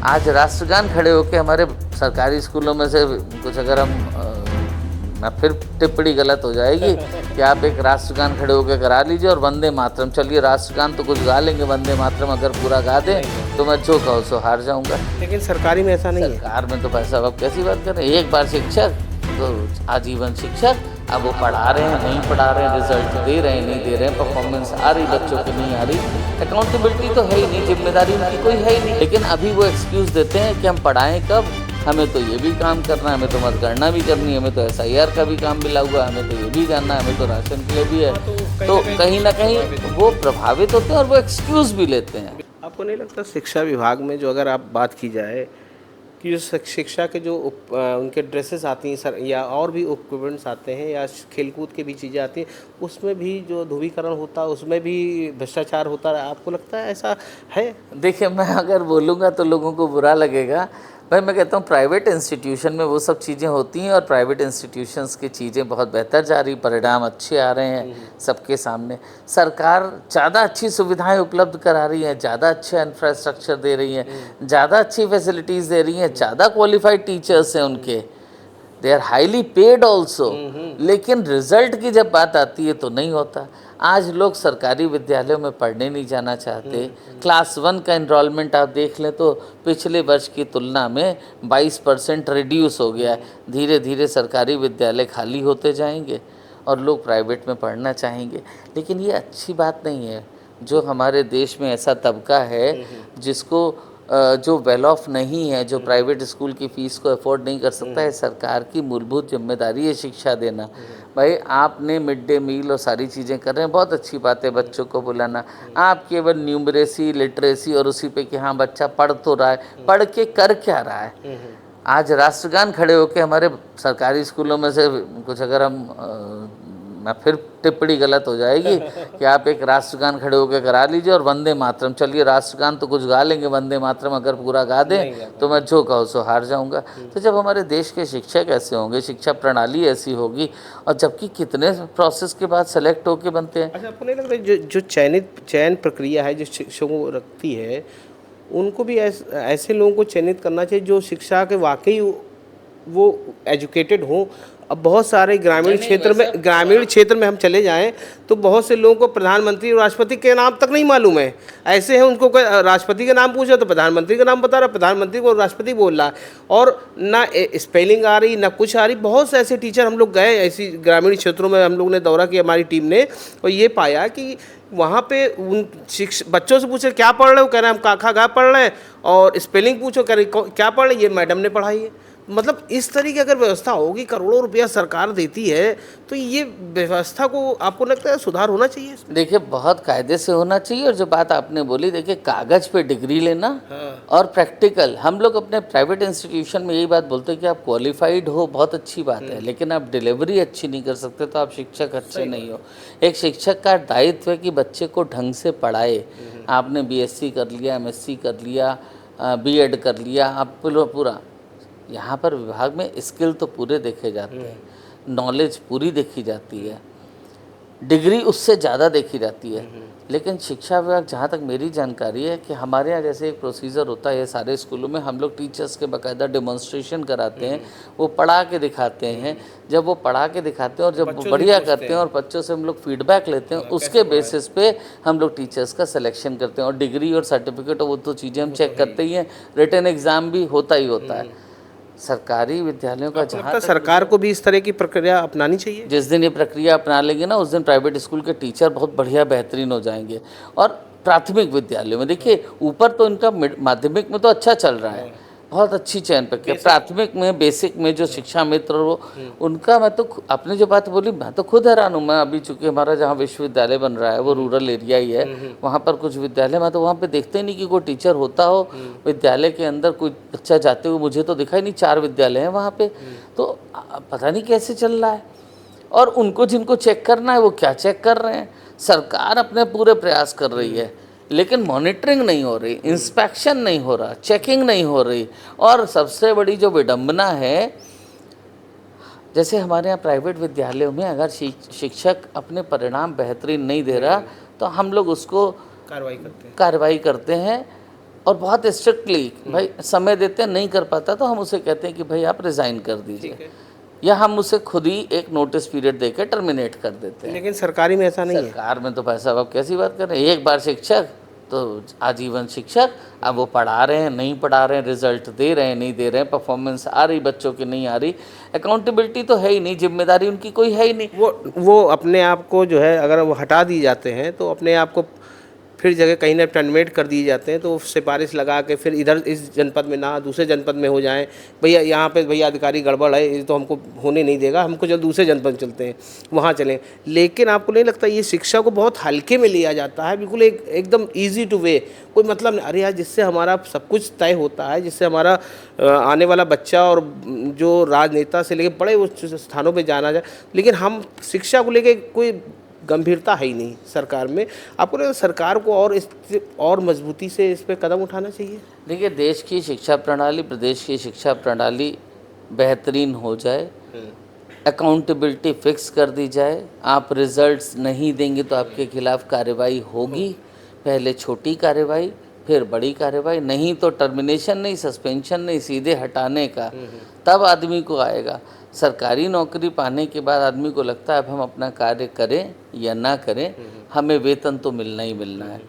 आज राष्ट्रगान खड़े होकर हमारे सरकारी स्कूलों में से कुछ अगर हम मैं फिर टिप्पणी गलत हो जाएगी कि आप एक राष्ट्रगान खड़े होकर करा लीजिए और वंदे मातरम, चलिए राष्ट्रगान तो कुछ गा लेंगे, वंदे मातरम अगर पूरा गा दें तो मैं जो कहो सो हार जाऊंगा। लेकिन सरकारी में ऐसा नहीं है। सरकार में तो भाई साहब आप कैसी बात कर रहे हैं, एक बार शिक्षक तो आजीवन शिक्षक। अब वो पढ़ा रहे हैं नहीं पढ़ा रहे हैं, रिजल्ट दे रहे हैं नहीं दे रहे हैं, परफॉर्मेंस आ रही बच्चों की नहीं आ रही, अकाउंटेबिलिटी तो है ही नहीं, जिम्मेदारी उनकी कोई है ही नहीं। लेकिन अभी वो एक्सक्यूज़ देते हैं कि हम पढ़ाएं कब, हमें तो ये भी काम करना है, हमें तो मतगणना भी करनी है, हमें तो SIR का भी काम मिला हुआ है, हमें तो ये भी जानना है, हमें तो राशन के लिए भी है। तो कहीं ना कहीं वो प्रभावित होते हैं और वो एक्सक्यूज़ भी लेते हैं। आपको नहीं लगता शिक्षा विभाग में जो अगर आप बात की जाए कि जो शिक्षा के जो उनके ड्रेसेस आती हैं सर, या और भी उपकरणस आते हैं, या खेलकूद की भी चीज़ें आती हैं, उसमें भी जो ध्रुवीकरण होता है उसमें भी भ्रष्टाचार होता है, आपको लगता है ऐसा है? देखिए, मैं अगर बोलूँगा तो लोगों को बुरा लगेगा। भाई मैं कहता हूँ प्राइवेट इंस्टीट्यूशन में वो सब चीज़ें होती हैं और प्राइवेट इंस्टीट्यूशंस की चीज़ें बहुत बेहतर जा रही, परिणाम अच्छे आ रहे हैं सबके सामने। सरकार ज़्यादा अच्छी सुविधाएं उपलब्ध करा रही है, ज़्यादा अच्छा इंफ्रास्ट्रक्चर दे रही है, ज़्यादा अच्छी फैसिलिटीज़ दे रही हैं, ज़्यादा क्वालिफाइड टीचर्स हैं उनके, they are highly paid also. लेकिन रिजल्ट की जब बात आती है तो नहीं होता। आज लोग सरकारी विद्यालयों में पढ़ने नहीं जाना चाहते। क्लास 1 का इनरोलमेंट आप देख लें तो पिछले वर्ष की तुलना में 22% रिड्यूस हो गया है। धीरे धीरे सरकारी विद्यालय खाली होते जाएंगे और लोग प्राइवेट में पढ़ना चाहेंगे। लेकिन ये अच्छी बात नहीं है। जो हमारे देश में ऐसा तबका है जिसको जो वेल ऑफ नहीं है, जो प्राइवेट स्कूल की फ़ीस को अफोर्ड नहीं कर सकता है, सरकार की मूलभूत जिम्मेदारी है शिक्षा देना। भाई आपने मिड डे मील और सारी चीज़ें कर रहे हैं, बहुत अच्छी बात है बच्चों को बुलाना। आप केवल न्यूमरेसी, लिटरेसी और उसी पे कि हाँ बच्चा पढ़ तो रहा है, पढ़ के कर क्या रहा है। आज राष्ट्रगान खड़े होकर हमारे सरकारी स्कूलों में से कुछ अगर हम मैं फिर टिप्पणी गलत हो जाएगी कि आप एक राष्ट्रगान खड़े होकर करा लीजिए और वंदे मातरम, चलिए राष्ट्रगान तो कुछ गा लेंगे, वंदे मातरम अगर पूरा गा दें तो मैं जो कहो सो हार जाऊंगा। तो जब हमारे देश के शिक्षक ऐसे होंगे, शिक्षा प्रणाली ऐसी होगी, और जबकि कितने प्रोसेस के बाद सेलेक्ट होके बनते हैं। अच्छा, आपको नहीं लगता जो चयन प्रक्रिया है जो शिक्षकों को रखती है, उनको भी ऐसे लोगों को चयनित करना चाहिए जो शिक्षा के वाकई वो एजुकेटेड हों। अब बहुत सारे ग्रामीण क्षेत्र में हम चले जाएं तो बहुत से लोगों को प्रधानमंत्री और राष्ट्रपति के नाम तक नहीं मालूम है। ऐसे हैं, उनको राष्ट्रपति का नाम पूछा तो प्रधानमंत्री का नाम बता रहा, प्रधानमंत्री को राष्ट्रपति बोल रहा है, और ना स्पेलिंग आ रही ना कुछ आ रही। बहुत से ऐसे टीचर हम लोग गए, ऐसी ग्रामीण क्षेत्रों में हम लोग ने दौरा किया हमारी टीम ने, और ये पाया कि वहाँ पे उन बच्चों से पूछे क्या पढ़ रहे हो, कह रहे हैं हम काखा गा पढ़ रहे हैं, और स्पेलिंग पूछो कह रहे क्या पढ़ रहे, ये मैडम ने पढ़ाई है। मतलब इस तरीके अगर व्यवस्था होगी, करोड़ों रुपया सरकार देती है, तो ये व्यवस्था को आपको लगता है सुधार होना चाहिए? देखिए बहुत कायदे से होना चाहिए। और जो बात आपने बोली, देखिए कागज पे डिग्री लेना और प्रैक्टिकल, हम लोग अपने प्राइवेट इंस्टीट्यूशन में यही बात बोलते हैं कि आप क्वालिफाइड हो, बहुत अच्छी बात है, लेकिन आप डिलीवरी अच्छी नहीं कर सकते तो आप शिक्षक अच्छे नहीं हो। एक शिक्षक का दायित्व है कि बच्चे को ढंग से पढ़ाए। आपने BSc कर लिया, MSc कर लिया, B.Ed कर लिया, आप पूरा यहाँ पर विभाग में स्किल तो पूरे देखे जाते हैं, नॉलेज पूरी देखी जाती है, डिग्री उससे ज़्यादा देखी जाती है। लेकिन शिक्षा विभाग, जहाँ तक मेरी जानकारी है, कि हमारे यहाँ जैसे एक प्रोसीजर होता है सारे स्कूलों में, हम लोग टीचर्स के बाकायदा डेमोन्स्ट्रेशन कराते हैं, वो पढ़ा के दिखाते हैं। जब वो पढ़ा के दिखाते हैं और जब बढ़िया करते हैं और बच्चों से हम लोग फीडबैक लेते हैं, उसके बेसिस पे हम लोग टीचर्स का सिलेक्शन करते हैं। और डिग्री और सर्टिफिकेट वो तो चीज़ें हम चेक करते ही हैं, रिटन एग्ज़ाम भी होता ही होता है। सरकारी विद्यालयों का जहाँ सरकार को भी इस तरह की प्रक्रिया अपनानी चाहिए। जिस दिन ये प्रक्रिया अपना लेंगे ना, उस दिन प्राइवेट स्कूल के टीचर बहुत बढ़िया बेहतरीन हो जाएंगे। और प्राथमिक विद्यालयों में देखिए, ऊपर तो इनका माध्यमिक में तो अच्छा चल रहा है, बहुत अच्छी चयन प्रक्रिया। प्राथमिक में, बेसिक में जो शिक्षा मित्र वो उनका, मैं तो आपने जो बात बोली मैं तो खुद हैरान हूँ। मैं अभी चूँकि हमारा जहाँ विश्वविद्यालय बन रहा है वो रूरल एरिया ही है, वहाँ पर कुछ विद्यालय मैं तो वहाँ पे देखते ही नहीं कि कोई टीचर होता हो विद्यालय के अंदर, कोई बच्चा जाते हुए मुझे तो दिखाई नहीं। 4 विद्यालय हैं वहाँ पे, तो पता नहीं कैसे चल रहा है। और उनको जिनको चेक करना है वो क्या चेक कर रहे हैं। सरकार अपने पूरे प्रयास कर रही है, लेकिन मॉनिटरिंग नहीं हो रही, इंस्पेक्शन नहीं हो रहा, चेकिंग नहीं हो रही। और सबसे बड़ी जो विडंबना है, जैसे हमारे यहाँ प्राइवेट विद्यालयों में अगर शिक्षक अपने परिणाम बेहतरीन नहीं दे रहा तो हम लोग उसको कार्रवाई करते हैं। और बहुत स्ट्रिक्टली भाई समय देते हैं, नहीं कर पाता तो हम उसे कहते हैं कि भाई आप रिज़ाइन कर दीजिए, या हम उसे खुद ही एक नोटिस पीरियड देकर टर्मिनेट कर देते हैं। लेकिन सरकारी में ऐसा नहीं है। सरकार में तो भाई साहब आप कैसी बात कर रहे हैं, एक बार शिक्षक तो आजीवन शिक्षक। अब वो पढ़ा रहे हैं, नहीं पढ़ा रहे हैं, रिजल्ट दे रहे हैं, नहीं दे रहे हैं, परफॉर्मेंस आ रही बच्चों की, नहीं आ रही, अकाउंटेबिलिटी तो है ही नहीं, जिम्मेदारी उनकी कोई है ही नहीं। वो अपने आप को जो है, अगर वो हटा दिए जाते हैं तो अपने आप को फिर जगह कहीं ना टर्मिनेट कर दिए जाते हैं, तो सिफारिश लगा के फिर इधर इस जनपद में ना दूसरे जनपद में हो जाएं, भैया यहाँ पे भैया अधिकारी गड़बड़ है, ये तो हमको होने नहीं देगा, हमको जब दूसरे जनपद चलते हैं वहाँ चलें। लेकिन आपको नहीं लगता ये शिक्षा को बहुत हल्के में लिया जाता है, बिल्कुल एकदम ईजी टू वे, कोई मतलब नहीं। अरे यार, जिससे हमारा सब कुछ तय होता है, जिससे हमारा आने वाला बच्चा और जो राजनेता से लेकर बड़े उच्च स्थानों पर जाना जाए, लेकिन हम शिक्षा को लेकर कोई गंभीरता है ही नहीं सरकार में। आपको लगता है सरकार को और मजबूती से इस पे कदम उठाना चाहिए? देखिए, देश की शिक्षा प्रणाली, प्रदेश की शिक्षा प्रणाली बेहतरीन हो जाए, अकाउंटेबिलिटी फिक्स कर दी जाए, आप रिजल्ट्स नहीं देंगे तो आपके खिलाफ कार्रवाई होगी, पहले छोटी कार्रवाई फिर बड़ी कार्रवाई, नहीं तो टर्मिनेशन नहीं, सस्पेंशन नहीं, सीधे हटाने का, तब आदमी को आएगा। सरकारी नौकरी पाने के बाद आदमी को लगता है अब हम अपना कार्य करें या ना करें, हमें वेतन तो मिलना ही मिलना है।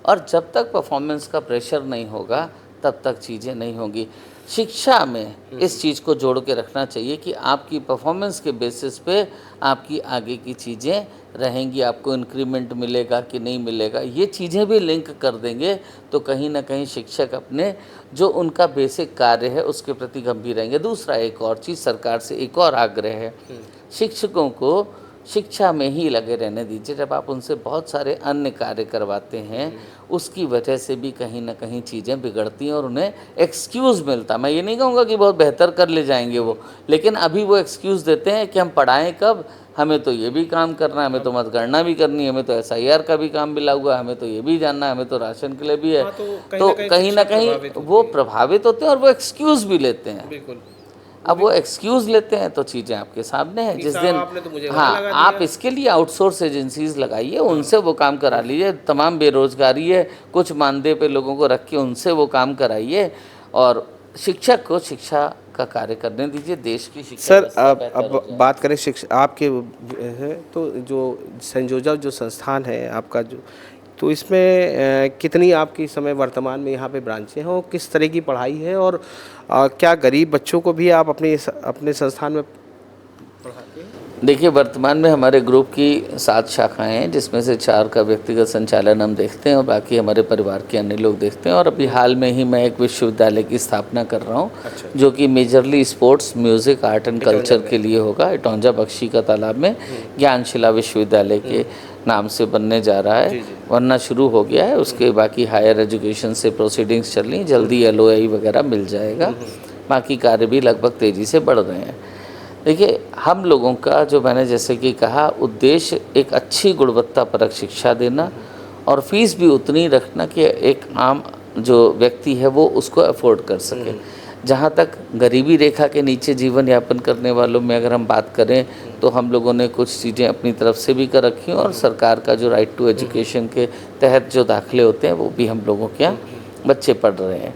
और जब तक परफॉर्मेंस का प्रेशर नहीं होगा तब तक चीज़ें नहीं होंगी। शिक्षा में इस चीज़ को जोड़ के रखना चाहिए कि आपकी परफॉर्मेंस के बेसिस पे आपकी आगे की चीज़ें रहेंगी, आपको इंक्रीमेंट मिलेगा कि नहीं मिलेगा, ये चीज़ें भी लिंक कर देंगे तो कहीं ना कहीं शिक्षक अपने जो उनका बेसिक कार्य है उसके प्रति गंभीर रहेंगे। दूसरा एक और चीज़, सरकार से एक और आग्रह है, शिक्षकों को शिक्षा में ही लगे रहने दीजिए। जब आप उनसे बहुत सारे अन्य कार्य करवाते हैं उसकी वजह से भी कहीं ना कहीं चीज़ें बिगड़ती हैं और उन्हें एक्सक्यूज़ मिलता। मैं ये नहीं कहूँगा कि बहुत बेहतर कर ले जाएंगे वो, लेकिन अभी वो एक्सक्यूज़ देते हैं कि हम पढ़ाएं कब, हमें तो ये भी काम करना है, हमें तो मतगणना भी करनी है, हमें तो SIR का भी काम मिला हुआ है, हमें तो ये भी जानना है, हमें तो राशन के लिए भी है। तो कहीं ना कहीं वो प्रभावित होते हैं और वो एक्सक्यूज़ भी लेते हैं। बिल्कुल। अब वो एक्सक्यूज़ लेते हैं तो चीज़ें आपके सामने हैं। जिस दिन तो हाँ, आप इसके लिए आउटसोर्स एजेंसीज लगाइए, उनसे वो काम करा लीजिए। तमाम बेरोजगारी है, कुछ मानदेय पे लोगों को रख के उनसे वो काम कराइए और शिक्षक को शिक्षा का कार्य करने दीजिए। देश की शिक्षा सर, अब बात करें शिक्षा आपके है तो जो संयोजक जो संस्थान है आपका, जो तो इसमें कितनी आपकी समय वर्तमान में यहाँ पे ब्रांचें हैं और किस तरह की पढ़ाई है, और क्या गरीब बच्चों को भी आप अपने संस्थान में पढ़ाते हैं? देखिए, वर्तमान में हमारे ग्रुप की 7 शाखाएं हैं, जिसमें से 4 का व्यक्तिगत संचालन हम देखते हैं और बाकी हमारे परिवार के अन्य लोग देखते हैं। और अभी हाल में ही मैं एक विश्वविद्यालय की स्थापना कर रहा हूँ। अच्छा। जो कि majorly sports, music, art and culture के लिए होगा। इटौंजा बख्शी का तालाब में ज्ञानशिला विश्वविद्यालय के नाम से बनने जा रहा है, बनना शुरू हो गया है। उसके बाकी हायर एजुकेशन से प्रोसीडिंग्स चल रही, जल्दी LOI वगैरह मिल जाएगा। बाकी कार्य भी लगभग तेज़ी से बढ़ रहे हैं। देखिए, हम लोगों का जो मैंने जैसे कि कहा, उद्देश्य एक अच्छी गुणवत्तापरक शिक्षा देना और फीस भी उतनी रखना कि एक आम जो व्यक्ति है वो उसको अफोर्ड कर सके। जहाँ तक गरीबी रेखा के नीचे जीवन यापन करने वालों में अगर हम बात करें तो हम लोगों ने कुछ चीज़ें अपनी तरफ से भी कर रखी हैं और सरकार का जो राइट टू एजुकेशन के तहत जो दाखिले होते हैं वो भी हम लोगों के यहाँ बच्चे पढ़ रहे हैं।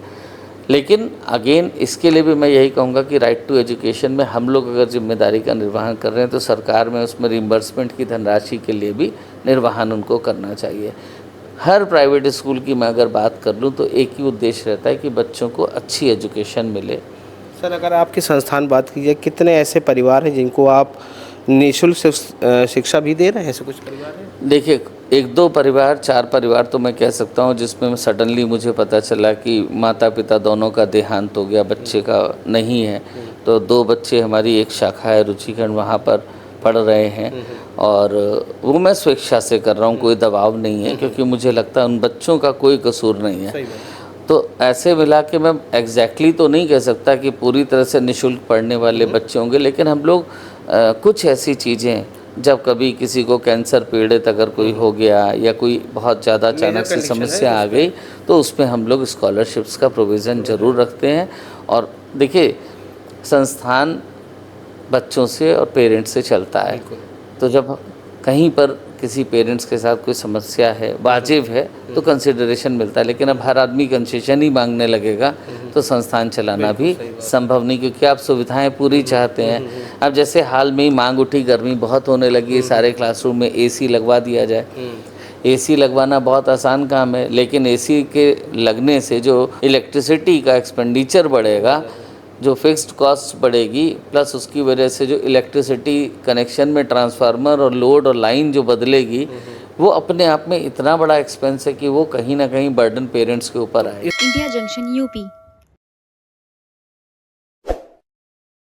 लेकिन अगेन इसके लिए भी मैं यही कहूँगा कि राइट टू एजुकेशन में हम लोग अगर जिम्मेदारी का निर्वहन कर रहे हैं तो सरकार में उसमें रिम्बर्समेंट की धनराशि के लिए भी निर्वहन उनको करना चाहिए। हर प्राइवेट स्कूल की मैं अगर बात कर लूँ तो एक ही उद्देश्य रहता है कि बच्चों को अच्छी एजुकेशन मिले। सर, अगर आपके संस्थान बात कीजिए, कितने ऐसे परिवार हैं जिनको आप निःशुल्क शिक्षा भी दे रहे हैं? ऐसे कुछ परिवार हैं? देखिए, 1-2 परिवार, 4 परिवार तो मैं कह सकता हूँ जिसमें सडनली मुझे पता चला कि माता पिता दोनों का देहांत हो गया, बच्चे का नहीं है। तो 2 बच्चे हमारी एक शाखा है रुचिखंड, वहाँ पर पढ़ रहे हैं और वो मैं स्वेच्छा से कर रहा हूँ, कोई दबाव नहीं है, क्योंकि मुझे लगता है उन बच्चों का कोई कसूर नहीं है। तो ऐसे मिला के मैं एग्जैक्टली तो नहीं कह सकता कि पूरी तरह से निःशुल्क पढ़ने वाले बच्चे होंगे, लेकिन हम लोग कुछ ऐसी चीज़ें, जब कभी किसी को कैंसर पीड़ित अगर कोई हो गया या कोई बहुत ज़्यादा अचानक से समस्या आ गई तो उसमें हम लोग स्कॉलरशिप्स का प्रोविज़न ज़रूर रखते हैं। और देखिए, संस्थान बच्चों से और पेरेंट्स से चलता है, तो जब कहीं पर किसी पेरेंट्स के साथ कोई समस्या है, वाजिब है, तो कंसिडरेशन मिलता है। लेकिन अब हर आदमी कंसेशन ही मांगने लगेगा तो संस्थान चलाना भी संभव नहीं, क्योंकि आप सुविधाएं पूरी चाहते हैं। अब जैसे हाल में ही मांग उठी, गर्मी बहुत होने लगी है, सारे क्लासरूम में एसी लगवा दिया जाए। एसी लगवाना बहुत आसान काम है, लेकिन एसी के लगने से जो इलेक्ट्रिसिटी का एक्सपेंडिचर बढ़ेगा, जो फिक्स्ड कॉस्ट बढ़ेगी, प्लस उसकी वजह से जो इलेक्ट्रिसिटी कनेक्शन में ट्रांसफार्मर और लोड और लाइन जो बदलेगी, वो अपने आप में इतना बड़ा एक्सपेंस है कि वो कहीं ना कहीं बर्डन पेरेंट्स के ऊपर आए। India junction UP.